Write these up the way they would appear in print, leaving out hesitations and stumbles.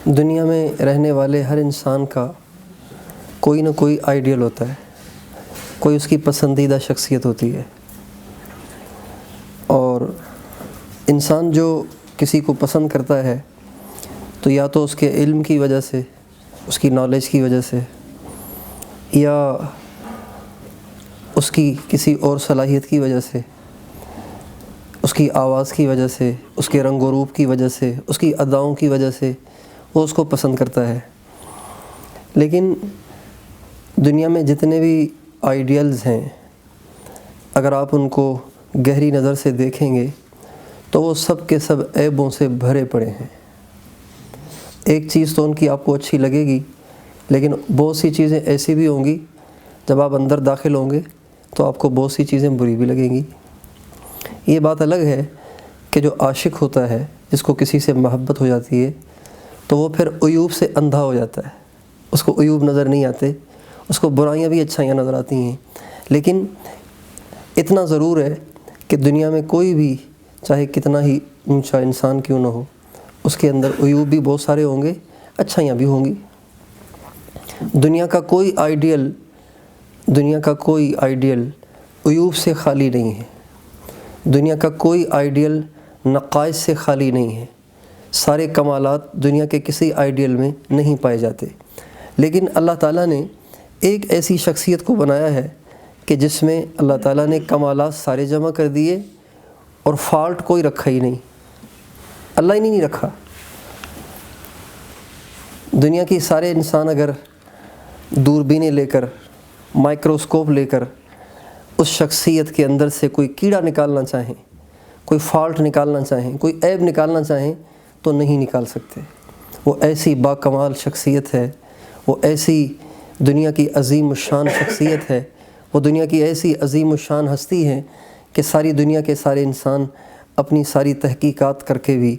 دنیا میں رہنے والے ہر انسان کا کوئی نہ کوئی آئیڈیل ہوتا ہے، کوئی اس کی پسندیدہ شخصیت ہوتی ہے، اور انسان جو کسی کو پسند کرتا ہے تو یا تو اس کے علم کی وجہ سے، اس کی نالج کی وجہ سے، یا اس کی کسی اور صلاحیت کی وجہ سے، اس کی آواز کی وجہ سے، اس کے رنگ و روپ کی وجہ سے، اس کی اداؤں کی وجہ سے وہ اس کو پسند کرتا ہے۔ لیکن دنیا میں جتنے بھی آئیڈیلز ہیں، اگر آپ ان کو گہری نظر سے دیکھیں گے تو وہ سب کے سب عیبوں سے بھرے پڑے ہیں۔ ایک چیز تو ان کی آپ کو اچھی لگے گی، لیکن بہت سی چیزیں ایسی بھی ہوں گی جب آپ اندر داخل ہوں گے تو آپ کو بہت سی چیزیں بری بھی لگیں گی۔ یہ بات الگ ہے کہ جو عاشق ہوتا ہے، جس کو کسی سے محبت ہو جاتی ہے، تو وہ پھر عیوب سے اندھا ہو جاتا ہے، اس کو عیوب نظر نہیں آتے، اس کو برائیاں بھی اچھائیاں نظر آتی ہیں۔ لیکن اتنا ضرور ہے کہ دنیا میں کوئی بھی چاہے کتنا ہی اونچا انسان کیوں نہ ہو، اس کے اندر عیوب بھی بہت سارے ہوں گے، اچھائیاں بھی ہوں گی۔ دنیا کا کوئی آئیڈیل عیوب سے خالی نہیں ہے، دنیا کا کوئی آئیڈیل نقائص سے خالی نہیں ہے۔ سارے کمالات دنیا کے کسی آئیڈیل میں نہیں پائے جاتے، لیکن اللہ تعالیٰ نے ایک ایسی شخصیت کو بنایا ہے کہ جس میں اللہ تعالیٰ نے کمالات سارے جمع کر دیے اور فالٹ کوئی رکھا ہی نہیں، اللہ ہی نہیں رکھا۔ دنیا کی سارے انسان اگر دوربینیں لے کر، مائکروسکوپ لے کر اس شخصیت کے اندر سے کوئی کیڑا نکالنا چاہیں، کوئی فالٹ نکالنا چاہیں، کوئی عیب نکالنا چاہیں تو نہیں نکال سکتے۔ وہ ایسی باکمال شخصیت ہے، وہ ایسی دنیا کی عظیم الشان شخصیت ہے، وہ دنیا کی ایسی عظیم الشان ہستی ہے کہ ساری دنیا کے سارے انسان اپنی ساری تحقیقات کر کے بھی،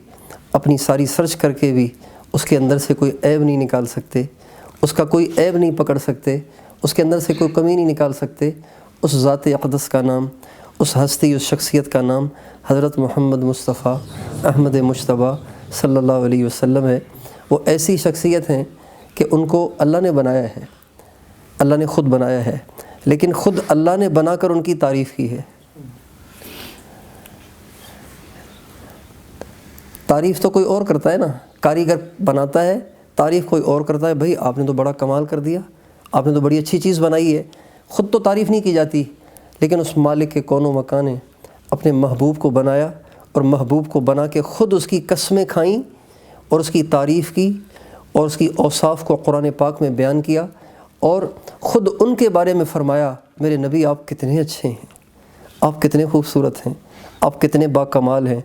اپنی ساری سرچ کر کے بھی اس کے اندر سے کوئی عیب نہیں نکال سکتے، اس کا کوئی عیب نہیں پکڑ سکتے، اس کے اندر سے کوئی کمی نہیں نکال سکتے۔ اس ذات اقدس کا نام، اس ہستی، اس شخصیت کا نام حضرت محمد مصطفیٰ احمد مجتبیٰ صلی اللہ علیہ وسلم ہے۔ وہ ایسی شخصیت ہیں کہ ان کو اللہ نے بنایا ہے، اللہ نے خود بنایا ہے، لیکن خود اللہ نے بنا کر ان کی تعریف کی ہے۔ تعریف تو کوئی اور کرتا ہے نا، کاریگر بناتا ہے، تعریف کوئی اور کرتا ہے، بھئی آپ نے تو بڑا کمال کر دیا، آپ نے تو بڑی اچھی چیز بنائی ہے۔ خود تو تعریف نہیں کی جاتی، لیکن اس مالک کے کون و مکان نے اپنے محبوب کو بنایا، اور محبوب کو بنا کے خود اس کی قسمیں کھائیں اور اس کی تعریف کی اور اس کی اوصاف کو قرآن پاک میں بیان کیا، اور خود ان کے بارے میں فرمایا، میرے نبی آپ کتنے اچھے ہیں، آپ کتنے خوبصورت ہیں، آپ کتنے باکمال ہیں۔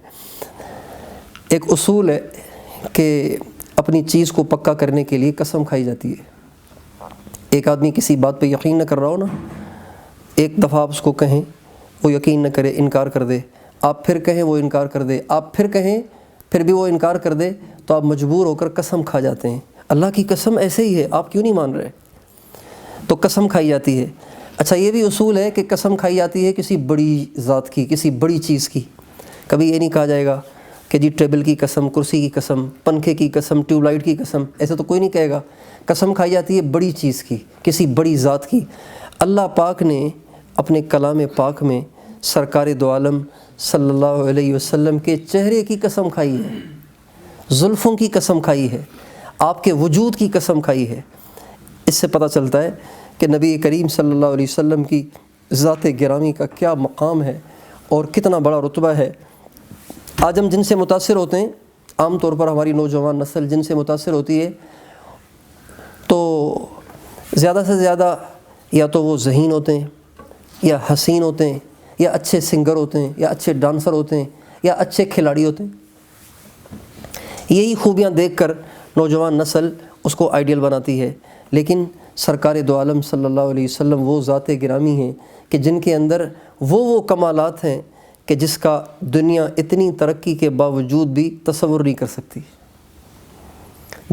ایک اصول ہے کہ اپنی چیز کو پکا کرنے کے لیے قسم کھائی جاتی ہے۔ ایک آدمی کسی بات پہ یقین نہ کر رہا ہو نا، ایک دفعہ آپ اس کو کہیں وہ یقین نہ کرے، انکار کر دے، آپ پھر کہیں وہ انکار کر دے، آپ پھر کہیں پھر بھی وہ انکار کر دے، تو آپ مجبور ہو کر قسم کھا جاتے ہیں، اللہ کی قسم ایسے ہی ہے، آپ کیوں نہیں مان رہے؟ تو قسم کھائی جاتی ہے۔ اچھا، یہ بھی اصول ہے کہ قسم کھائی جاتی ہے کسی بڑی ذات کی، کسی بڑی چیز کی۔ کبھی یہ نہیں کہا جائے گا کہ جی ٹیبل کی قسم، کرسی کی قسم، پنکھے کی قسم، ٹیوب لائٹ کی قسم، ایسا تو کوئی نہیں کہے گا۔ قسم کھائی جاتی ہے بڑی چیز کی، کسی بڑی ذات کی۔ اللہ پاک نے اپنے کلام پاک میں سرکار دو عالم صلی اللہ علیہ وسلم کے چہرے کی قسم کھائی ہے، زلفوں کی قسم کھائی ہے، آپ کے وجود کی قسم کھائی ہے۔ اس سے پتہ چلتا ہے کہ نبی کریم صلی اللہ علیہ وسلم کی ذات گرامی کا کیا مقام ہے اور کتنا بڑا رتبہ ہے۔ آج ہم جن سے متاثر ہوتے ہیں، عام طور پر ہماری نوجوان نسل جن سے متاثر ہوتی ہے، تو زیادہ سے زیادہ یا تو وہ ذہین ہوتے ہیں، یا حسین ہوتے ہیں، یا اچھے سنگر ہوتے ہیں، یا اچھے ڈانسر ہوتے ہیں، یا اچھے کھلاڑی ہوتے ہیں۔ یہی خوبیاں دیکھ کر نوجوان نسل اس کو آئیڈیل بناتی ہے، لیکن سرکار دو عالم صلی اللہ علیہ وسلم وہ ذات گرامی ہیں کہ جن کے اندر وہ کمالات ہیں کہ جس کا دنیا اتنی ترقی کے باوجود بھی تصور نہیں کر سکتی۔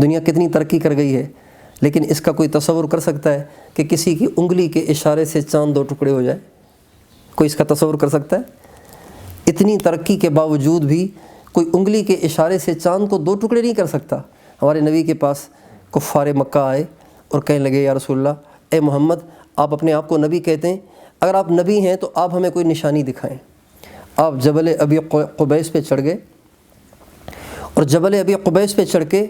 دنیا کتنی ترقی کر گئی ہے، لیکن اس کا کوئی تصور کر سکتا ہے کہ کسی کی انگلی کے اشارے سے چاند دو ٹکڑے ہو جائے؟ کوئی اس کا تصور کر سکتا ہے؟ اتنی ترقی کے باوجود بھی کوئی انگلی کے اشارے سے چاند کو دو ٹکڑے نہیں کر سکتا۔ ہمارے نبی کے پاس کفار مکہ آئے اور کہنے لگے یا رسول اللہ، اے محمد آپ اپنے آپ کو نبی کہتے ہیں، اگر آپ نبی ہیں تو آپ ہمیں کوئی نشانی دکھائیں۔ آپ جبل ابی قبیس پہ چڑھ گئے اور جبل ابی قبیس پہ چڑھ کے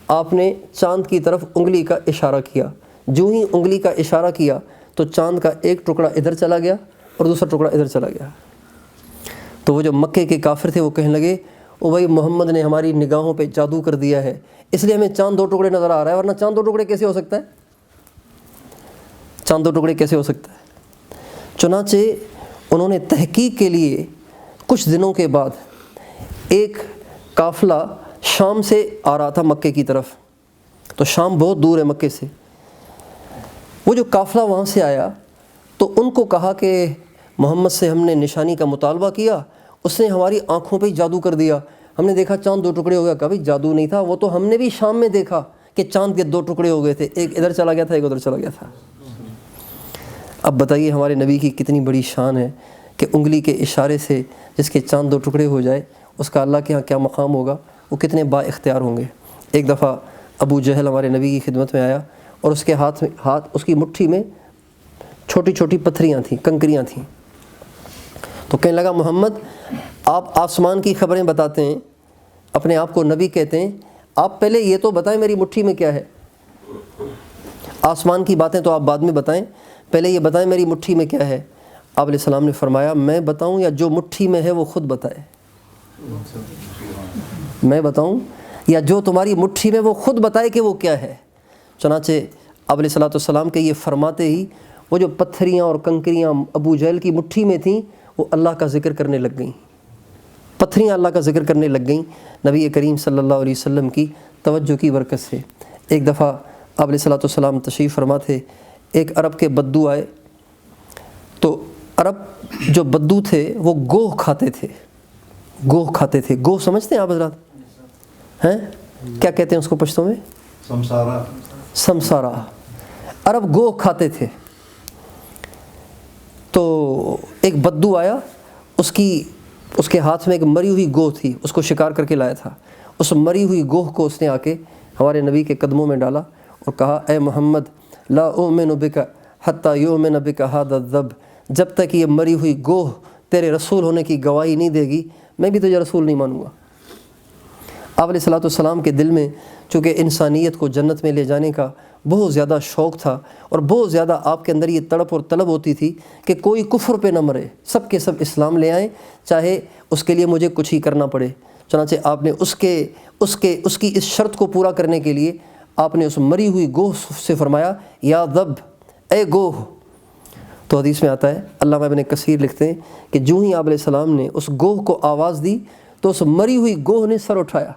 آپ نے چاند کی طرف انگلی کا اشارہ کیا۔ جو ہی انگلی کا اشارہ کیا تو چاند کا ایک ٹکڑا ادھر چلا گیا اور دوسرا ٹکڑا ادھر چلا گیا۔ تو وہ جو مکے کے کافر تھے وہ کہنے لگے او بھائی محمد نے ہماری نگاہوں پہ جادو کر دیا ہے، اس لیے ہمیں چاند دو ٹکڑے نظر آ رہا ہے، ورنہ چاند دو ٹکڑے کیسے ہو سکتا ہے؟ چاند دو ٹکڑے کیسے ہو سکتا ہے؟ چنانچہ انہوں نے تحقیق کے لیے کچھ دنوں کے بعد ایک قافلہ شام سے آ رہا تھا مکے کی طرف، تو شام بہت دور ہے مکے سے۔ وہ جو قافلہ وہاں سے آیا تو ان کو کہا کہ محمد سے ہم نے نشانی کا مطالبہ کیا، اس نے ہماری آنکھوں پہ ہی جادو کر دیا، ہم نے دیکھا چاند دو ٹکڑے ہو گیا۔ کہا بھائی جادو نہیں تھا، وہ تو ہم نے بھی شام میں دیکھا کہ چاند کے دو ٹکڑے ہو گئے تھے، ایک ادھر چلا گیا تھا ایک ادھر چلا گیا تھا۔ اب بتائیے ہمارے نبی کی کتنی بڑی شان ہے کہ انگلی کے اشارے سے جس کے چاند دو ٹکڑے ہو جائے اس کا اللہ کے ہاں کیا مقام ہوگا، وہ کتنے با اختیار ہوں گے۔ ایک دفعہ ابو جہل ہمارے نبی کی خدمت میں آیا اور اس کے ہاتھ اس کی مٹھی میں چھوٹی چھوٹی پتھریاں تھیں، کنکریاں تھیں، تو کہنے لگا محمد آپ آسمان کی خبریں بتاتے ہیں، اپنے آپ کو نبی کہتے ہیں، آپ پہلے یہ تو بتائیں میری مٹھی میں کیا ہے؟ آسمان کی باتیں تو آپ بعد میں بتائیں، پہلے یہ بتائیں میری مٹھی میں کیا ہے؟ آپ علیہ السلام نے فرمایا میں بتاؤں یا جو مٹھی میں ہے وہ خود بتائے؟ میں بتاؤں یا جو تمہاری مٹھی میں وہ خود بتائے کہ وہ کیا ہے؟ چنانچہ آپ علیہ السلام کے یہ فرماتے ہی وہ جو پتھریاں اور کنکریاں ابو جہل کی مٹھی میں تھیں وہ اللہ کا ذکر کرنے لگ گئیں، پتھریاں اللہ کا ذکر کرنے لگ گئیں نبی کریم صلی اللہ علیہ وسلم کی توجہ کی برکت سے۔ ایک دفعہ آپ علیہ السلام تشریف فرما تھے، ایک عرب کے بدو آئے، تو عرب جو بدو تھے وہ گوہ کھاتے تھے، گوہ کھاتے تھے۔ گوہ سمجھتے ہیں آپ حضرات؟ ہیں کیا کہتے ہیں اس کو پشتوں میں؟ سمسارا۔ سمسارا۔ عرب گوہ کھاتے تھے۔ تو ایک بدو آیا، اس کے ہاتھ میں ایک مری ہوئی گوہ تھی، اس کو شکار کر کے لایا تھا۔ اس مری ہوئی گوہ کو اس نے آ کے ہمارے نبی کے قدموں میں ڈالا اور کہا اے محمد لا اؤمن بک حتی یؤمن بک ھذا الذب، جب تک یہ مری ہوئی گوہ تیرے رسول ہونے کی گواہی نہیں دے گی میں بھی تجھے رسول نہیں مانوں گا۔ آپ علیہ السلام کے دل میں چونکہ انسانیت کو جنت میں لے جانے کا بہت زیادہ شوق تھا اور بہت زیادہ آپ کے اندر یہ تڑپ اور طلب ہوتی تھی کہ کوئی کفر پہ نہ مرے، سب کے سب اسلام لے آئیں، چاہے اس کے لیے مجھے کچھ ہی کرنا پڑے۔ چنانچہ آپ نے اس کی اس شرط کو پورا کرنے کے لیے آپ نے اس مری ہوئی گوہ سے فرمایا یا ذب، اے گوہ۔ تو حدیث میں آتا ہے، علامہ ابن کثیر لکھتے ہیں کہ جو ہی آپ علیہ السلام نے اس گوہ کو آواز دی تو اس مری ہوئی گوہ نے سر اٹھایا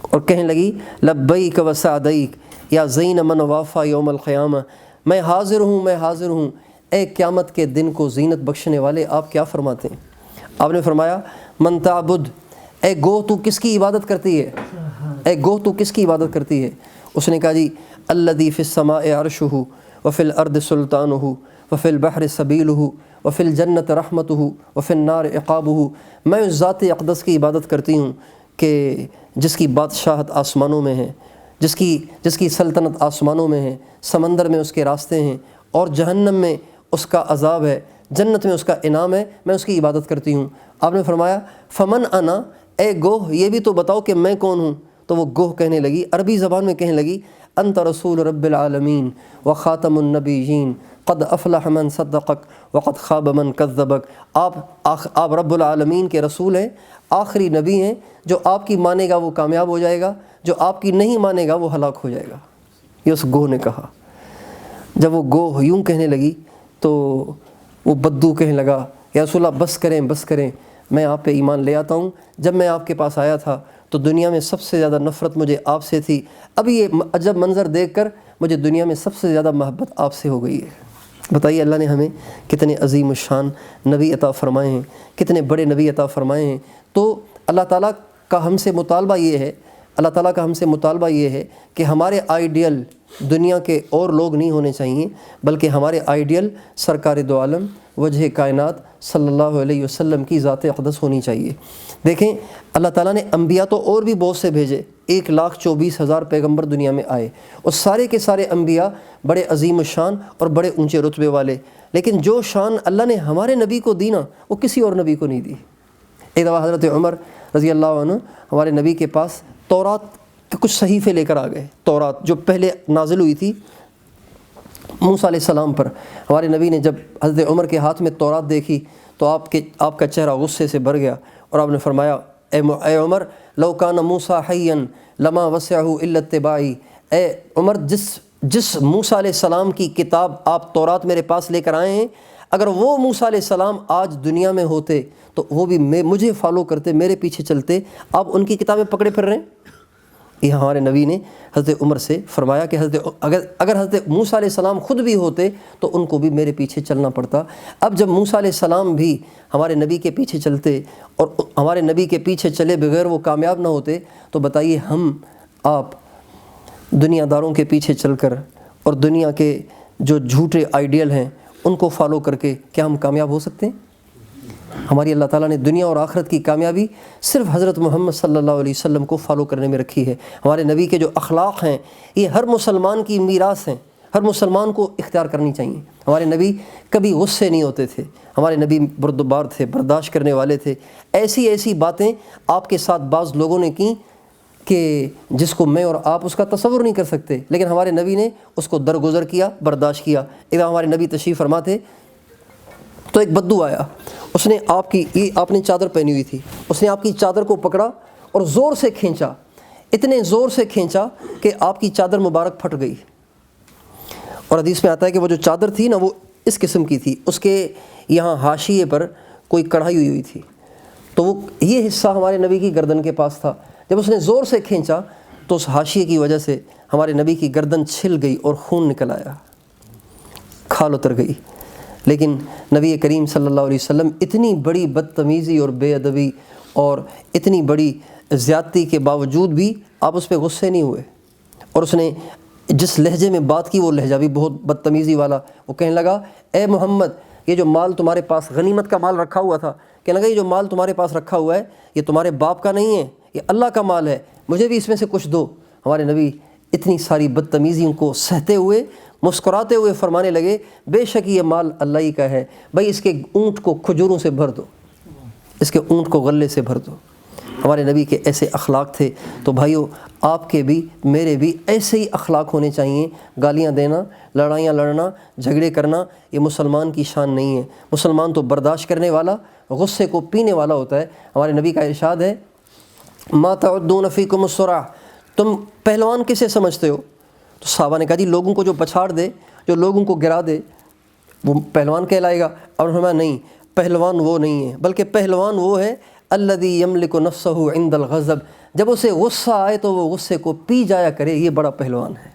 اور کہنے لگی لبیک و سعدیک یا زین من وافا یوم القیامہ، میں حاضر ہوں، میں حاضر ہوں، اے قیامت کے دن کو زینت بخشنے والے آپ کیا فرماتے ہیں؟ آپ نے فرمایا من تعبد، اے گوہ تو کس کی عبادت کرتی ہے؟ اے گوہ تو کس کی عبادت کرتی ہے؟ اس نے کہا جی الذی فی السماء عرشہ وفی الارض سلطانہ وفی البحر سبیلہ وفی الجنت رحمتہ وفی النار عقابہ، میں اس ذات اقدس کی عبادت کرتی ہوں کہ جس کی بادشاہت آسمانوں میں ہے، جس کی سلطنت آسمانوں میں ہے، سمندر میں اس کے راستے ہیں اور جہنم میں اس کا عذاب ہے، جنت میں اس کا انعام ہے، میں اس کی عبادت کرتی ہوں۔ آپ نے فرمایا فمن انا، اے گوہ یہ بھی تو بتاؤ کہ میں کون ہوں؟ تو وہ گوہ کہنے لگی، عربی زبان میں کہنے لگی انت رسول رب العالمین وخاتم النبیین قد افلح من صدقک وقد خاب من کذبک، آپ رب العالمین کے رسول ہیں، آخری نبی ہیں، جو آپ کی مانے گا وہ کامیاب ہو جائے گا، جو آپ کی نہیں مانے گا وہ ہلاک ہو جائے گا۔ یہ اس گوہ نے کہا۔ جب وہ گوہ یوں کہنے لگی تو وہ بدو کہنے لگا یا رسول اللہ بس کریں بس کریں، میں آپ پہ ایمان لے آتا ہوں، جب میں آپ کے پاس آیا تھا تو دنیا میں سب سے زیادہ نفرت مجھے آپ سے تھی، ابھی یہ عجب منظر دیکھ کر مجھے دنیا میں سب سے زیادہ محبت آپ سے ہو گئی ہے۔ بتائیے اللہ نے ہمیں کتنے عظیم الشان نبی عطا فرمائے ہیں، کتنے بڑے نبی عطا فرمائے ہیں۔ تو اللہ تعالیٰ کا ہم سے مطالبہ یہ ہے، اللہ تعالیٰ کا ہم سے مطالبہ یہ ہے کہ ہمارے آئیڈیل دنیا کے اور لوگ نہیں ہونے چاہیے، بلکہ ہمارے آئیڈیل سرکار دو عالم وجہ کائنات صلی اللہ علیہ وسلم کی ذات اقدس ہونی چاہیے۔ دیکھیں اللہ تعالیٰ نے انبیاء تو اور بھی بہت سے بھیجے، 1,24,000 پیغمبر دنیا میں آئے، اور سارے کے سارے انبیاء بڑے عظیم الشان اور بڑے اونچے رتبے والے، لیکن جو شان اللہ نے ہمارے نبی کو دی نا وہ کسی اور نبی کو نہیں دی۔ ایک دفعہ حضرت عمر رضی اللہ عنہ ہمارے نبی کے پاس تورات کے کچھ صحیفے لے کر آ گئے، تورات جو پہلے نازل ہوئی تھی موسیٰ علیہ السلام پر۔ ہمارے نبی نے جب حضرت عمر کے ہاتھ میں تورات دیکھی تو آپ کا چہرہ غصے سے بھر گیا، اور آپ نے فرمایا اے عمر لو کان موسیٰ حیا لما وسعہ الا اتباعی، اے عمر جس موسیٰ علیہ السلام کی کتاب آپ تورات میرے پاس لے کر آئے ہیں، اگر وہ موسیٰ علیہ السلام آج دنیا میں ہوتے تو وہ بھی مجھے فالو کرتے، میرے پیچھے چلتے، آپ ان کی کتابیں پکڑے پھر رہے ہیں۔ یہ ہمارے نبی نے حضرت عمر سے فرمایا کہ اگر حضرت موسیٰ علیہ السلام خود بھی ہوتے تو ان کو بھی میرے پیچھے چلنا پڑتا۔ اب جب موسیٰ علیہ السلام بھی ہمارے نبی کے پیچھے چلتے اور ہمارے نبی کے پیچھے چلے بغیر وہ کامیاب نہ ہوتے، تو بتائیے ہم آپ دنیا داروں کے پیچھے چل کر اور دنیا کے جو جھوٹے آئیڈیل ہیں ان کو فالو کر کے کیا ہم کامیاب ہو سکتے ہیں؟ ہماری اللہ تعالیٰ نے دنیا اور آخرت کی کامیابی صرف حضرت محمد صلی اللہ علیہ وسلم کو فالو کرنے میں رکھی ہے۔ ہمارے نبی کے جو اخلاق ہیں یہ ہر مسلمان کی میراث ہیں، ہر مسلمان کو اختیار کرنی چاہیے۔ ہمارے نبی کبھی غصے نہیں ہوتے تھے، ہمارے نبی بردبار تھے، برداشت کرنے والے تھے۔ ایسی باتیں آپ کے ساتھ بعض لوگوں نے کی کہ جس کو میں اور آپ اس کا تصور نہیں کر سکتے، لیکن ہمارے نبی نے اس کو درگزر کیا، برداشت کیا۔ ایک دفعہ ہمارے نبی تشریف فرما تھے تو ایک بدو آیا، اس نے آپ نے چادر پہنی ہوئی تھی، اس نے آپ کی چادر کو پکڑا اور زور سے کھینچا، اتنے زور سے کھینچا کہ آپ کی چادر مبارک پھٹ گئی۔ اور حدیث میں آتا ہے کہ وہ جو چادر تھی نا وہ اس قسم کی تھی، اس کے یہاں حاشیے پر کوئی کڑھائی ہوئی تھی، تو وہ یہ حصہ ہمارے نبی کی گردن کے پاس تھا۔ جب اس نے زور سے کھینچا تو اس حاشیے کی وجہ سے ہمارے نبی کی گردن چھل گئی اور خون نکل آیا، کھال اتر گئی۔ لیکن نبی کریم صلی اللہ علیہ وسلم اتنی بڑی بدتمیزی اور بے ادبی اور اتنی بڑی زیادتی کے باوجود بھی آپ اس پہ غصے نہیں ہوئے، اور اس نے جس لہجے میں بات کی وہ لہجہ بھی بہت بدتمیزی والا۔ وہ کہنے لگا اے محمد یہ جو مال تمہارے پاس غنیمت کا مال رکھا ہوا تھا، کہنے لگا یہ جو مال تمہارے پاس رکھا ہوا ہے یہ تمہارے باپ کا نہیں ہے، یہ اللہ کا مال ہے، مجھے بھی اس میں سے کچھ دو۔ ہمارے نبی اتنی ساری بدتمیزیوں کو سہتے ہوئے مسکراتے ہوئے فرمانے لگے بے شک یہ مال اللہ ہی کا ہے، بھائی اس کے اونٹ کو کھجوروں سے بھر دو، اس کے اونٹ کو غلے سے بھر دو۔ ہمارے نبی کے ایسے اخلاق تھے، تو بھائیو آپ کے بھی میرے بھی ایسے ہی اخلاق ہونے چاہیے۔ گالیاں دینا، لڑائیاں لڑنا، جھگڑے کرنا یہ مسلمان کی شان نہیں ہے۔ مسلمان تو برداشت کرنے والا، غصے کو پینے والا ہوتا ہے۔ ہمارے نبی کا ارشاد ہے ما تعدون فیکم الصراع، تم پہلوان کسے سمجھتے ہو؟ تو صحابہ نے کہا جی لوگوں کو جو پچھاڑ دے، جو لوگوں کو گرا دے وہ پہلوان کہلائے گا۔ اور فرمایا نہیں، پہلوان وہ نہیں ہے، بلکہ پہلوان وہ ہے الذی یملک نفسہ عند الغضب، جب اسے غصہ آئے تو وہ غصے کو پی جایا کرے، یہ بڑا پہلوان ہے۔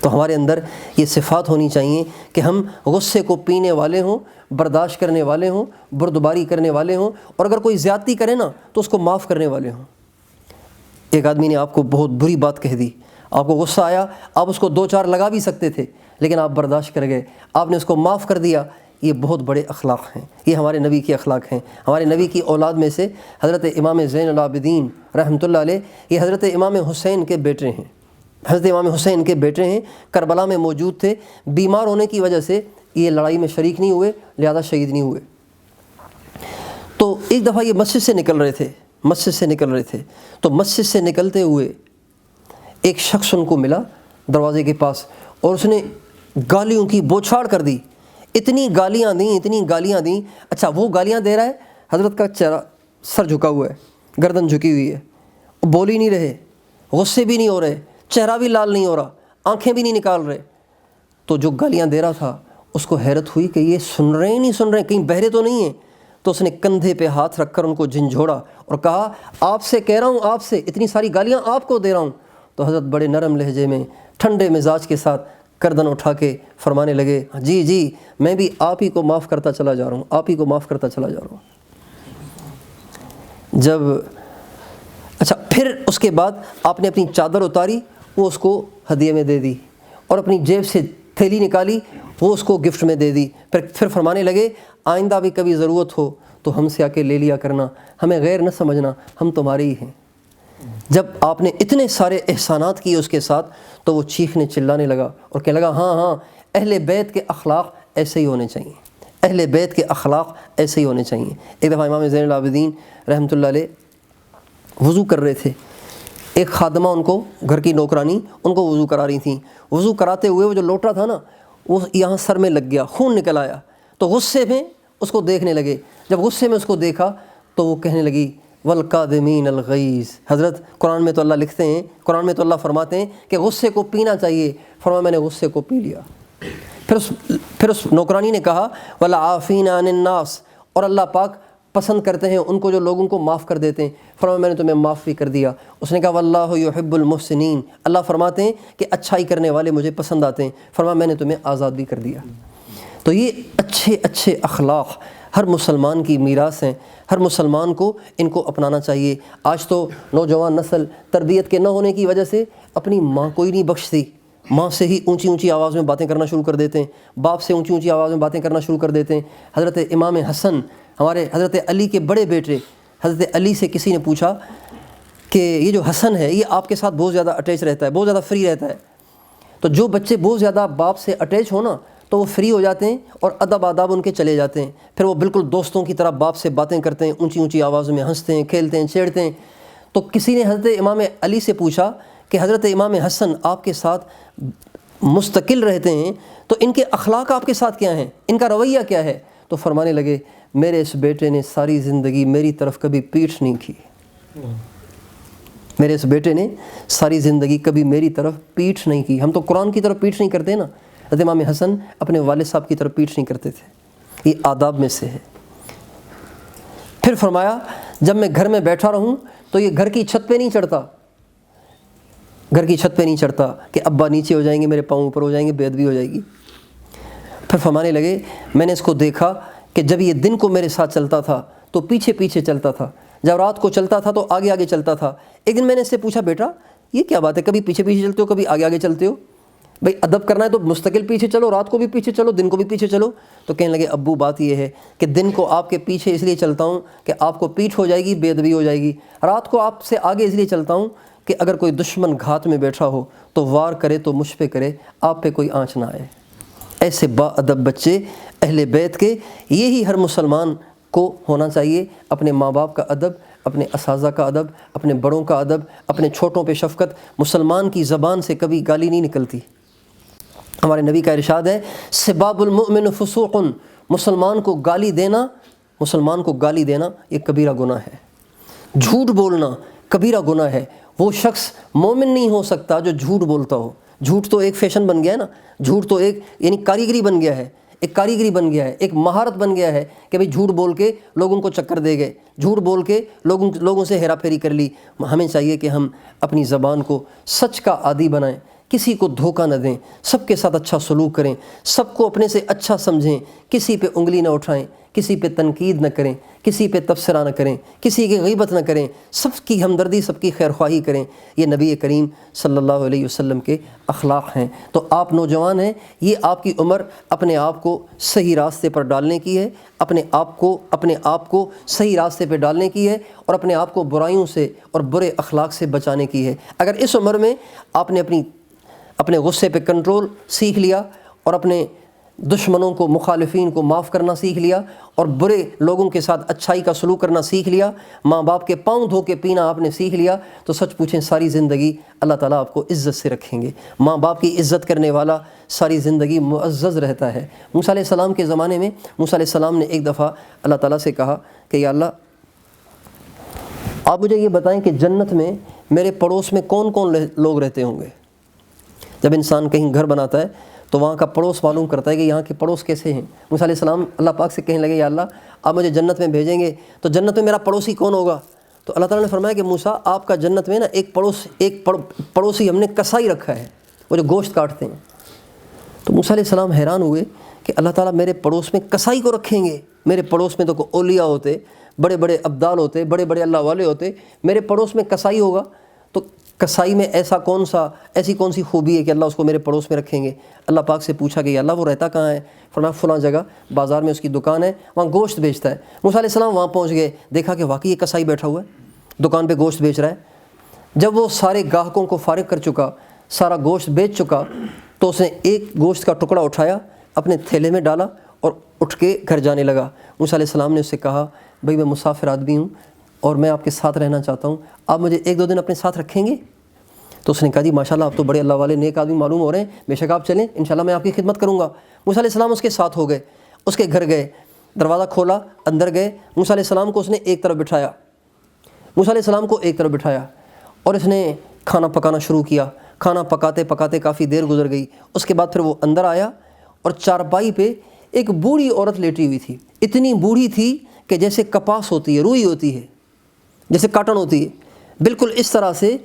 تو ہمارے اندر یہ صفات ہونی چاہیے کہ ہم غصے کو پینے والے ہوں، برداشت کرنے والے ہوں، بردباری کرنے والے ہوں، اور اگر کوئی زیادتی کرے نا تو اس کو معاف کرنے والے ہوں۔ ایک آدمی نے آپ کو بہت بری بات کہہ دی، آپ کو غصہ آیا، آپ اس کو دو چار لگا بھی سکتے تھے لیکن آپ برداشت کر گئے، آپ نے اس کو معاف کر دیا۔ یہ بہت بڑے اخلاق ہیں، یہ ہمارے نبی کے اخلاق ہیں۔ ہمارے نبی کی اولاد میں سے حضرت امام زین العابدین رحمۃ اللہ علیہ یہ حضرت امام حسین کے بیٹے ہیں، حضرت امام حسین کے بیٹے ہیں، کربلا میں موجود تھے، بیمار ہونے کی وجہ سے یہ لڑائی میں شریک نہیں ہوئے، لہذا شہید نہیں ہوئے۔ تو ایک دفعہ یہ مسجد سے نکل رہے تھے، تو مسجد سے نکلتے ہوئے ایک شخص ان کو ملا دروازے کے پاس، اور اس نے گالیوں کی بوچھاڑ کر دی، اتنی گالیاں دیں۔ اچھا وہ گالیاں دے رہا ہے، حضرت کا چہرہ سر جھکا ہوا ہے، گردن جھکی ہوئی ہے، وہ بول ہی نہیں رہے، غصے بھی نہیں ہو رہے، چہرہ بھی لال نہیں ہو رہا، آنکھیں بھی نہیں نکال رہے۔ تو جو گالیاں دے رہا تھا اس کو حیرت ہوئی کہ یہ سن رہے ہیں نہیں سن رہے، کہیں بہرے تو نہیں ہیں۔ تو اس نے کندھے پہ ہاتھ رکھ کر ان کو جھنجھوڑا اور کہا آپ سے کہہ رہا ہوں، آپ سے اتنی ساری گالیاں آپ کو دے رہا ہوں۔ تو حضرت بڑے نرم لہجے میں ٹھنڈے مزاج کے ساتھ گردن اٹھا کے فرمانے لگے جی میں بھی آپ ہی کو معاف کرتا چلا جا رہا ہوں، آپ ہی کو معاف کرتا چلا جا رہا ہوں۔ اچھا پھر اس کے بعد آپ نے اپنی چادر اتاری، وہ اس کو ہدیے میں دے دی، اور اپنی جیب سے تھیلی نکالی، وہ اس کو گفٹ میں دے دی۔ پھر فرمانے لگے آئندہ بھی کبھی ضرورت ہو تو ہم سے آ کے لے لیا کرنا، ہمیں غیر نہ سمجھنا، ہم تمہارے ہی ہیں۔ جب آپ نے اتنے سارے احسانات کیے اس کے ساتھ تو وہ چیخنے چلانے لگا اور کہنے لگا ہاں ہاں، اہل بیت کے اخلاق ایسے ہی ہونے چاہیے، اہل بیت کے اخلاق ایسے ہی ہونے چاہیے۔ ایک دفعہ امام زین العابدین رحمۃ اللہ علیہ وضو کر رہے تھے، ایک خادمہ ان کو، گھر کی نوکرانی ان کو وضو کرا رہی تھیں۔ وضو کراتے ہوئے وہ جو لوٹا تھا نا، وہ یہاں سر میں لگ گیا، خون نکل آیا، تو غصے میں اس کو دیکھنے لگے۔ جب غصے میں اس کو دیکھا تو وہ کہنے لگی والکاظمین الغیظ۔ حضرت قرآن میں تو اللہ لکھتے ہیں، قرآن میں تو اللہ فرماتے ہیں کہ غصے کو پینا چاہیے، فرمایا میں نے غصے کو پی لیا۔ پھر اس نوکرانی نے کہا والعافین عن الناس، اور اللہ پاک پسند کرتے ہیں ان کو جو لوگوں کو معاف کر دیتے ہیں، فرمایا میں نے تمہیں معاف بھی کر دیا۔ اس نے کہا واللہ یحب المحسنین، اللہ فرماتے ہیں کہ اچھائی کرنے والے مجھے پسند آتے ہیں، فرمایا میں نے تمہیں آزاد بھی کر دیا۔ تو یہ اچھے اچھے اخلاق ہر مسلمان کی میراث ہیں، ہر مسلمان کو ان کو اپنانا چاہیے۔ آج تو نوجوان نسل تربیت کے نہ ہونے کی وجہ سے اپنی ماں کو ہی نہیں بخشتی، ماں سے ہی اونچی اونچی آواز میں باتیں کرنا شروع کر دیتے ہیں، باپ سے اونچی اونچی آواز میں باتیں کرنا شروع کر دیتے ہیں۔ حضرت امام حسن، ہمارے حضرت علی کے بڑے بیٹے، حضرت علی سے کسی نے پوچھا کہ یہ جو حسن ہے یہ آپ کے ساتھ بہت زیادہ اٹیچ رہتا ہے، بہت زیادہ فری رہتا ہے۔ تو جو بچے بہت زیادہ باپ سے اٹیچ ہو نا تو وہ فری ہو جاتے ہیں اور ادب آداب ان کے چلے جاتے ہیں، پھر وہ بالکل دوستوں کی طرح باپ سے باتیں کرتے ہیں، اونچی اونچی آوازوں میں ہنستے ہیں، کھیلتے ہیں، چھیڑتے ہیں۔ تو کسی نے حضرت امام علی سے پوچھا کہ حضرت امام حسن آپ کے ساتھ مستقل رہتے ہیں تو ان کے اخلاق آپ کے ساتھ کیا ہیں، ان کا رویہ کیا ہے؟ تو فرمانے لگے میرے اس بیٹے نے ساری زندگی میری طرف کبھی پیٹھ نہیں کی، میرے اس بیٹے نے ساری زندگی کبھی میری طرف پیٹھ نہیں کی۔ ہم تو قرآن کی طرف پیٹھ نہیں کرتے نا، حضرت امام حسن اپنے والد صاحب کی طرف پیٹھ نہیں کرتے تھے، یہ آداب میں سے ہے۔ پھر فرمایا جب میں گھر میں بیٹھا رہوں تو یہ گھر کی چھت پہ نہیں چڑھتا، گھر کی چھت پہ نہیں چڑھتا کہ ابا نیچے ہو جائیں گے، میرے پاؤں اوپر ہو جائیں گے، بے ادبی ہو جائے گی۔ پھر فرمانے لگے میں نے اس کو دیکھا کہ جب یہ دن کو میرے ساتھ چلتا تھا تو پیچھے پیچھے چلتا تھا، جب رات کو چلتا تھا تو آگے آگے چلتا تھا۔ ایک دن میں نے اس سے پوچھا بیٹا یہ کیا بات ہے، کبھی پیچھے پیچھے چلتے ہو کبھی آگے آگے چلتے ہو؟ بھائی ادب کرنا ہے تو مستقل پیچھے چلو، رات کو بھی پیچھے چلو، دن کو بھی پیچھے چلو۔ تو کہنے لگے ابو بات یہ ہے کہ دن کو آپ کے پیچھے اس لیے چلتا ہوں کہ آپ کو پیٹھ ہو جائے گی، بے ادبی ہو جائے گی، رات کو آپ سے آگے اس لیے چلتا ہوں کہ اگر کوئی دشمن گھات میں بیٹھا ہو تو وار کرے تو مجھ پہ کرے، آپ پہ کوئی آنچ نہ آئے۔ ایسے با ادب بچے اہل بیت کے، یہی ہر مسلمان کو ہونا چاہیے، اپنے ماں باپ کا ادب، اپنے اساتذہ کا ادب، اپنے بڑوں کا ادب، اپنے چھوٹوں پہ شفقت۔ مسلمان کی زبان سے کبھی گالی نہیں نکلتی، ہمارے نبی کا ارشاد ہے سباب المؤمن فسوق، مسلمان کو گالی دینا، مسلمان کو گالی دینا یہ کبیرہ گناہ ہے، جھوٹ بولنا کبیرہ گناہ ہے۔ وہ شخص مومن نہیں ہو سکتا جو جھوٹ بولتا ہو۔ جھوٹ تو ایک فیشن بن گیا ہے نا، جھوٹ تو ایک یعنی کاریگری بن گیا ہے، ایک کاریگری بن گیا ہے، ایک مہارت بن گیا ہے کہ بھئی جھوٹ بول کے لوگوں کو چکر دے گئے، جھوٹ بول کے لوگوں سے ہیرا پھیری کر لی۔ ہمیں چاہیے کہ ہم اپنی زبان کو سچ کا عادی بنائیں، کسی کو دھوکہ نہ دیں، سب کے ساتھ اچھا سلوک کریں، سب کو اپنے سے اچھا سمجھیں، کسی پہ انگلی نہ اٹھائیں، کسی پہ تنقید نہ کریں، کسی پہ تبصرہ نہ کریں، کسی کی غیبت نہ کریں، سب کی ہمدردی، سب کی خیرخواہی کریں۔ یہ نبی کریم صلی اللہ علیہ وسلم کے اخلاق ہیں۔ تو آپ نوجوان ہیں، یہ آپ کی عمر اپنے آپ کو صحیح راستے پر ڈالنے کی ہے، اپنے آپ کو صحیح راستے پہ ڈالنے کی ہے اور اپنے آپ کو برائیوں سے اور برے اخلاق سے بچانے کی ہے۔ اگر اس عمر میں آپ نے اپنے غصے پہ کنٹرول سیکھ لیا اور اپنے دشمنوں کو، مخالفین کو معاف کرنا سیکھ لیا اور برے لوگوں کے ساتھ اچھائی کا سلوک کرنا سیکھ لیا، ماں باپ کے پاؤں دھو کے پینا آپ نے سیکھ لیا، تو سچ پوچھیں ساری زندگی اللہ تعالیٰ آپ کو عزت سے رکھیں گے۔ ماں باپ کی عزت کرنے والا ساری زندگی معزز رہتا ہے۔ موسیٰ علیہ السلام کے زمانے میں موسیٰ علیہ السلام نے ایک دفعہ اللہ تعالیٰ سے کہا کہ یا اللہ آپ مجھے یہ بتائیں کہ جنت میں میرے پڑوس میں کون کون لوگ رہتے ہوں گے۔ جب انسان کہیں گھر بناتا ہے تو وہاں کا پڑوس معلوم کرتا ہے کہ یہاں کے پڑوس کیسے ہیں۔ موسیٰ علیہ السلام اللہ پاک سے کہنے لگے یا اللہ آپ مجھے جنت میں بھیجیں گے تو جنت میں میرا پڑوسی کون ہوگا؟ تو اللہ تعالیٰ نے فرمایا کہ موسیٰ آپ کا جنت میں نا ایک پڑوسی ہم نے کسائی رکھا ہے، وہ جو گوشت کاٹتے ہیں۔ تو موسیٰ علیہ السلام حیران ہوئے کہ اللہ تعالیٰ میرے پڑوس میں کسائی کو رکھیں گے؟ میرے پڑوس میں تو کوئی اولیاء ہوتے، بڑے بڑے ابدال ہوتے، بڑے بڑے اللہ والے ہوتے، میرے پڑوس میں کسائی ہوگا؟ تو کسائی میں ایسی کون سی خوبی ہے کہ اللہ اس کو میرے پڑوس میں رکھیں گے؟ اللہ پاک سے پوچھا کہ یا اللہ وہ رہتا کہاں ہے؟ فرمایا فلاں جگہ بازار میں اس کی دکان ہے، وہاں گوشت بیچتا ہے۔ موسیٰ علیہ السلام وہاں پہنچ گئے، دیکھا کہ واقعی یہ کسائی بیٹھا ہوا ہے، دکان پہ گوشت بیچ رہا ہے۔ جب وہ سارے گاہکوں کو فارغ کر چکا، سارا گوشت بیچ چکا، تو اس نے ایک گوشت کا ٹکڑا اٹھایا، اپنے تھیلے میں ڈالا اور اٹھ کے گھر جانے لگا۔ موسیٰ علیہ السلام نے اس سے کہا بھائی میں مسافر آدمی ہوں اور میں آپ کے ساتھ رہنا چاہتا ہوں، آپ مجھے 1-2 دن اپنے ساتھ رکھیں گے؟ تو اس نے کہا جی ماشاءاللہ آپ تو بڑے اللہ والے نیک آدمی معلوم ہو رہے ہیں، بے شک آپ چلیں، انشاءاللہ میں آپ کی خدمت کروں گا۔ موسیٰ علیہ السلام اس کے ساتھ ہو گئے، اس کے گھر گئے، دروازہ کھولا، اندر گئے۔ موسیٰ علیہ السلام کو اس نے ایک طرف بٹھایا، اور اس نے کھانا پکانا شروع کیا۔ کھانا پکاتے پکاتے کافی دیر گزر گئی۔ اس کے بعد پھر وہ اندر آیا اور چارپائی پہ ایک بوڑھی عورت لیٹی ہوئی تھی، اتنی بوڑھی تھی کہ جیسے کپاس ہوتی ہے، روئی ہوتی ہے، جیسے کاٹن ہوتی ہے، بالکل اس طرح سے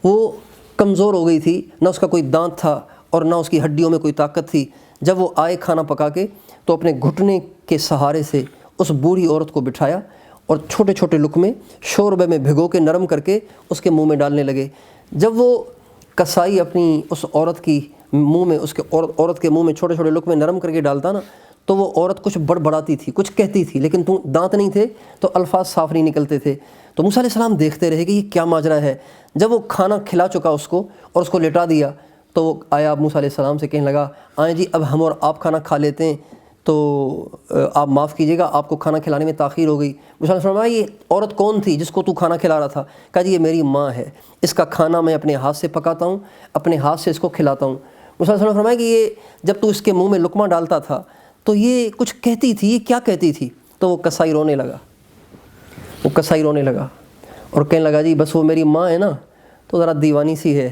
وہ کمزور ہو گئی تھی، نہ اس کا کوئی دانت تھا اور نہ اس کی ہڈیوں میں کوئی طاقت تھی۔ جب وہ آئے کھانا پکا کے تو اپنے گھٹنے کے سہارے سے اس بوڑھی عورت کو بٹھایا اور چھوٹے چھوٹے لقمے شوربے میں بھگو کے نرم کر کے اس کے منہ میں ڈالنے لگے۔ جب وہ کسائی اپنی اس عورت کی منہ میں، اس کے عورت کے منہ میں چھوٹے چھوٹے لقمے نرم کر کے ڈالتا نا، تو وہ عورت کچھ بڑبڑاتی تھی، کچھ کہتی تھی، لیکن دانت نہیں تھے تو الفاظ صاف نہیں نکلتے تھے۔ تو موسیٰ علیہ السلام دیکھتے رہے کہ یہ کیا ماجرا ہے۔ جب وہ کھانا کھلا چکا اس کو اور اس کو لٹا دیا تو وہ آیا موسیٰ علیہ السلام سے کہنے لگا آئیں جی اب ہم اور آپ کھانا کھا لیتے ہیں، تو آپ معاف کیجیے گا آپ کو کھانا کھلانے میں تاخیر ہو گئی۔ موسیٰ علیہ السلام یہ عورت کون تھی جس کو تو کھانا کھلا رہا تھا؟ کہا جی یہ میری ماں ہے، اس کا کھانا میں اپنے ہاتھ سے پکاتا ہوں، اپنے ہاتھ سے اس کو کھلاتا ہوں۔ موسیٰ علیہ السلام فرمایا کہ یہ جب تو اس کے منہ میں لقمہ ڈالتا تھا تو یہ کچھ کہتی تھی، یہ کیا کہتی تھی؟ تو وہ کسائی رونے لگا اور کہنے لگا جی بس وہ میری ماں ہے نا، تو ذرا دیوانی سی ہے،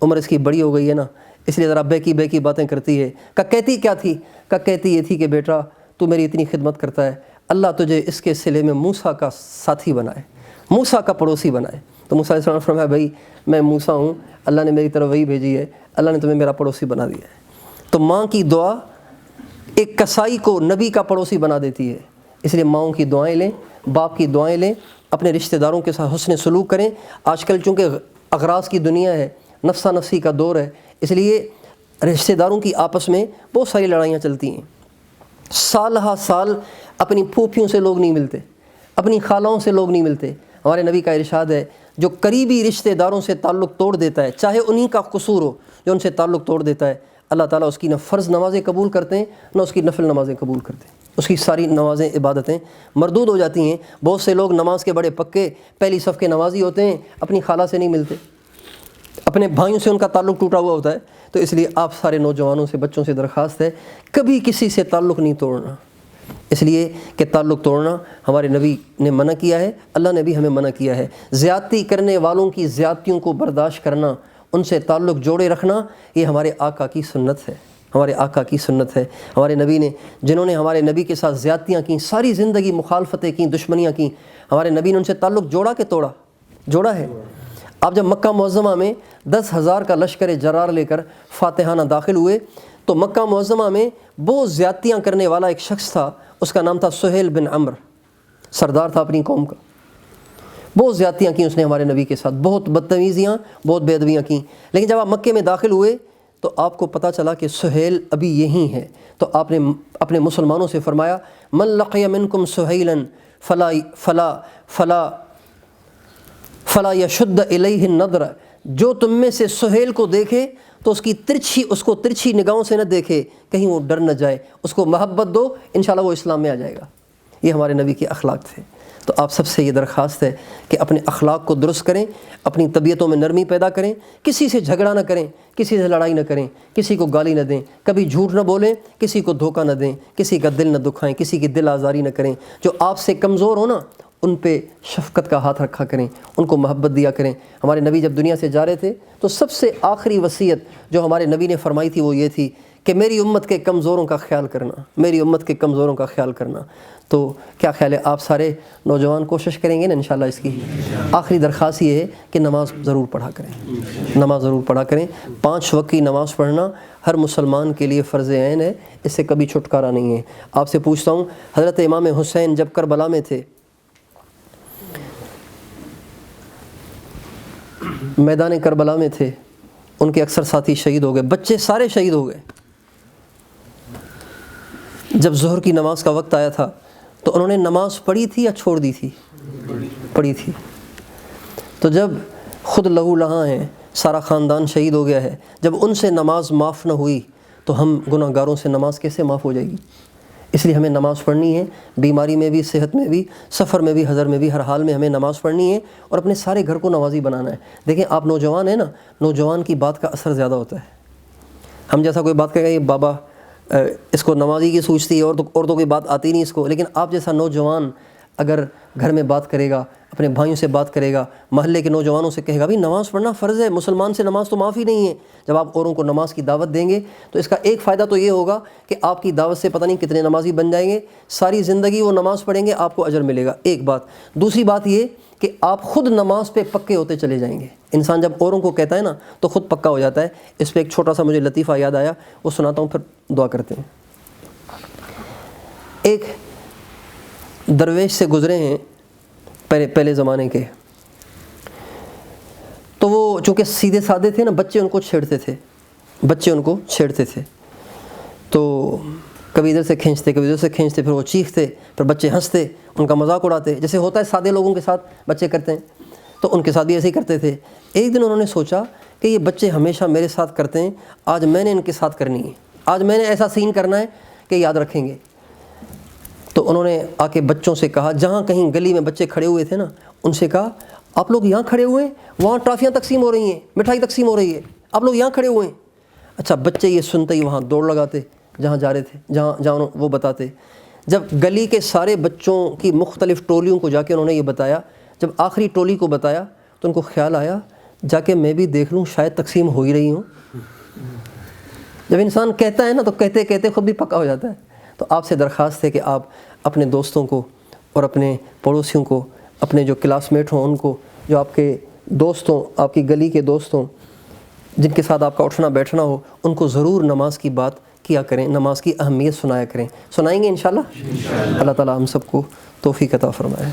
عمر اس کی بڑی ہو گئی ہے نا، اس لیے ذرا بے کی باتیں کرتی ہے۔ کہتی کیا تھی؟ کہتی یہ تھی کہ بیٹا تو میری اتنی خدمت کرتا ہے، اللہ تجھے اس کے صلے میں موسیٰ کا ساتھی بنائے، موسیٰ کا پڑوسی بنائے۔ تو موسیٰ علیہ السلام نے فرمایا بھائی میں موسیٰ ہوں، اللہ نے میری طرف وہی بھیجی ہے، اللہ نے تمہیں میرا پڑوسی بنا دیا ہے۔ تو ماں کی دعا ایک کسائی کو نبی کا پڑوسی بنا دیتی ہے، اس لیے ماؤں کی دعائیں لیں، باپ کی دعائیں لیں، اپنے رشتہ داروں کے ساتھ حسن سلوک کریں۔ آج کل چونکہ اغراض کی دنیا ہے، نفسا نفسی کا دور ہے، اس لیے رشتہ داروں کی آپس میں بہت ساری لڑائیاں چلتی ہیں۔ سال ہا سال اپنی پھوپھیوں سے لوگ نہیں ملتے، اپنی خالوں سے لوگ نہیں ملتے۔ ہمارے نبی کا ارشاد ہے جو قریبی رشتہ داروں سے تعلق توڑ دیتا ہے، چاہے انہی کا قصور ہو، جو ان سے تعلق توڑ دیتا ہے، اللہ تعالیٰ اس کی نہ فرض نمازیں قبول کرتے ہیں نہ اس کی نفل نمازیں قبول کرتے ہیں، اس کی ساری نمازیں عبادتیں مردود ہو جاتی ہیں۔ بہت سے لوگ نماز کے بڑے پکے پہلی صف کے نمازی ہوتے ہیں، اپنی خالہ سے نہیں ملتے، اپنے بھائیوں سے ان کا تعلق ٹوٹا ہوا ہوتا ہے۔ تو اس لیے آپ سارے نوجوانوں سے، بچوں سے درخواست ہے کبھی کسی سے تعلق نہیں توڑنا، اس لیے کہ تعلق توڑنا ہمارے نبی نے منع کیا ہے، اللہ نے بھی ہمیں منع کیا ہے۔ زیادتی کرنے والوں کی زیادتیوں کو برداشت کرنا، ان سے تعلق جوڑے رکھنا، یہ ہمارے آقا کی سنت ہے، ہمارے آقا کی سنت ہے۔ ہمارے نبی نے، جنہوں نے ہمارے نبی کے ساتھ زیادتیاں کیں، ساری زندگی مخالفتیں کیں، دشمنیاں کیں، ہمارے نبی نے ان سے تعلق جوڑا کہ توڑا؟ جوڑا ہے۔ آپ جب مکہ معظمہ میں 10,000 کا لشکر جرار لے کر فاتحانہ داخل ہوئے تو مکہ معظمہ میں بہت زیادتیاں کرنے والا ایک شخص تھا، اس کا نام تھا سہیل بن عمرو، سردار تھا اپنی قوم کا۔ بہت زیادتیاں کیں اس نے ہمارے نبی کے ساتھ، بہت بدتمیزیاں، بہت بے ادبیاں کیں۔ لیکن جب آپ مکے میں داخل ہوئے تو آپ کو پتہ چلا کہ سہیل ابھی یہی ہے، تو آپ نے اپنے مسلمانوں سے فرمایا من لقی منکم سہیلا فلا یشد الیہ النظر، جو تم میں سے سہیل کو دیکھے تو اس کو ترچھی نگاہوں سے نہ دیکھے، کہیں وہ ڈر نہ جائے، اس کو محبت دو، انشاءاللہ وہ اسلام میں آ جائے گا۔ یہ ہمارے نبی کے اخلاق تھے۔ تو آپ سب سے یہ درخواست ہے کہ اپنے اخلاق کو درست کریں، اپنی طبیعتوں میں نرمی پیدا کریں، کسی سے جھگڑا نہ کریں، کسی سے لڑائی نہ کریں، کسی کو گالی نہ دیں، کبھی جھوٹ نہ بولیں، کسی کو دھوکہ نہ دیں، کسی کا دل نہ دکھائیں، کسی کی دل آزاری نہ کریں۔ جو آپ سے کمزور ہو نا ان پہ شفقت کا ہاتھ رکھا کریں، ان کو محبت دیا کریں۔ ہمارے نبی جب دنیا سے جا رہے تھے تو سب سے آخری وصیت جو ہمارے نبی نے فرمائی تھی وہ یہ تھی کہ میری امت کے کمزوروں کا خیال کرنا، میری امت کے کمزوروں کا خیال کرنا۔ تو کیا خیال ہے آپ سارے نوجوان کوشش کریں گے نا انشاءاللہ؟ اس کی آخری درخواست یہ ہے کہ نماز ضرور پڑھا کریں، نماز ضرور پڑھا کریں۔ 5 وقت کی نماز پڑھنا ہر مسلمان کے لیے فرض عین ہے، اس سے کبھی چھٹکارا نہیں ہے۔ آپ سے پوچھتا ہوں، حضرت امام حسین جب کربلا میں تھے میدان کربلا میں تھے، ان کے اکثر ساتھی شہید ہو گئے، بچے سارے شہید ہو گئے۔ جب ظہر کی نماز کا وقت آیا تھا تو انہوں نے نماز پڑھی تھی یا چھوڑ دی تھی؟ پڑھی تھی۔ تو جب خود لہو لہاں ہیں، سارا خاندان شہید ہو گیا ہے، جب ان سے نماز معاف نہ ہوئی تو ہم گناہ گاروں سے نماز کیسے معاف ہو جائے گی؟ اس لیے ہمیں نماز پڑھنی ہے، بیماری میں بھی، صحت میں بھی، سفر میں بھی، حضر میں بھی، ہر حال میں ہمیں نماز پڑھنی ہے اور اپنے سارے گھر کو نمازی بنانا ہے۔ دیکھیں آپ نوجوان ہیں نا، نوجوان کی بات کا اثر زیادہ ہوتا ہے۔ ہم جیسا کوئی بات کہے گا یہ بابا اس کو نمازی کی سوچتی ہے اور تو کوئی بات آتی نہیں اس کو، لیکن آپ جیسا نوجوان اگر گھر میں بات کرے گا، اپنے بھائیوں سے بات کرے گا، محلے کے نوجوانوں سے کہے گا بھائی نماز پڑھنا فرض ہے، مسلمان سے نماز تو معاف ہی نہیں ہے۔ جب آپ اوروں کو نماز کی دعوت دیں گے تو اس کا ایک فائدہ تو یہ ہوگا کہ آپ کی دعوت سے پتہ نہیں کتنے نمازی بن جائیں گے، ساری زندگی وہ نماز پڑھیں گے، آپ کو اجر ملے گا، ایک بات۔ دوسری بات یہ کہ آپ خود نماز پہ پکے ہوتے چلے جائیں گے۔ انسان جب اوروں کو کہتا ہے نا تو خود پکا ہو جاتا ہے۔ اس پہ ایک چھوٹا سا مجھے لطیفہ یاد آیا، وہ سناتا ہوں پھر دعا کرتے ہیں۔ ایک درویش سے گزرے ہیں پہلے زمانے کے، تو وہ چونکہ سیدھے سادے تھے نا، بچے ان کو چھیڑتے تھے، تو کبھی ادھر سے کھینچتے کبھی ادھر سے کھینچتے، پھر وہ چیختے، پھر بچے ہنستے، ان کا مذاق اڑاتے، جیسے ہوتا ہے سادے لوگوں کے ساتھ بچے کرتے ہیں، تو ان کے ساتھ بھی ایسے ہی کرتے تھے۔ ایک دن انہوں نے سوچا کہ یہ بچے ہمیشہ میرے ساتھ کرتے ہیں، آج میں نے ان کے ساتھ کرنی ہے، آج میں نے ایسا سین کرنا ہے کہ یاد رکھیں گے۔ تو انہوں نے آ کے بچوں سے کہا، جہاں کہیں گلی میں بچے کھڑے ہوئے تھے نا، ان سے کہا آپ لوگ یہاں کھڑے ہوئے ہیں، وہاں ٹافیاں تقسیم ہو رہی ہیں، مٹھائی تقسیم ہو رہی ہے، آپ لوگ یہاں کھڑے ہوئے ہیں۔ اچھا بچے یہ سنتے ہی وہاں دوڑ لگاتے، جہاں جا رہے تھے، جہاں وہ بتاتے۔ جب گلی کے سارے بچوں کی مختلف ٹولیوں کو جا کے انہوں نے یہ بتایا، جب آخری ٹولی کو بتایا تو ان کو خیال آیا جا کے میں بھی دیکھ لوں، شاید تقسیم ہو ہی رہی ہوں۔ جب انسان کہتا ہے نا تو کہتے کہتے خود بھی پکا ہو جاتا ہے۔ تو آپ سے درخواست ہے کہ آپ اپنے دوستوں کو اور اپنے پڑوسیوں کو، اپنے جو کلاس میٹ ہوں ان کو، جو آپ کے دوست ہوں، آپ کی گلی کے دوست ہوں، جن کے ساتھ آپ کا اٹھنا بیٹھنا ہو، ان کو ضرور نماز کی بات کیا کریں، نماز کی اہمیت سنایا کریں۔ سنائیں گے انشاءاللہ؟ اللہ تعالیٰ ہم سب کو توفیق عطا فرمائے۔